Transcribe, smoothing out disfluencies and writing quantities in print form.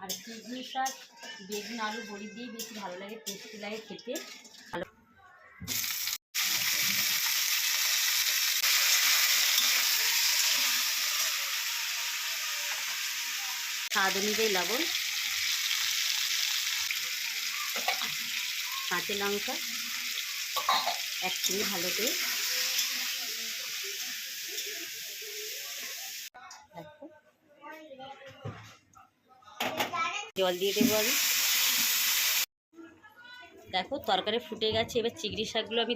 আর চিংড়ি শাক বেগুন আলু বড়ি দিয়ে বেশি ভালো লাগে, টেস্টি লাগে খেতে। ভালো স্বাদ অনুযায়ী লবণ, কাঁচা লঙ্কা 1 চিমটি ভালো করে দেখো, জল দিয়ে দেবো আমি। দেখো তরকারি ফুটে গেছে, এবার চিংড়ি শাকগুলো আমি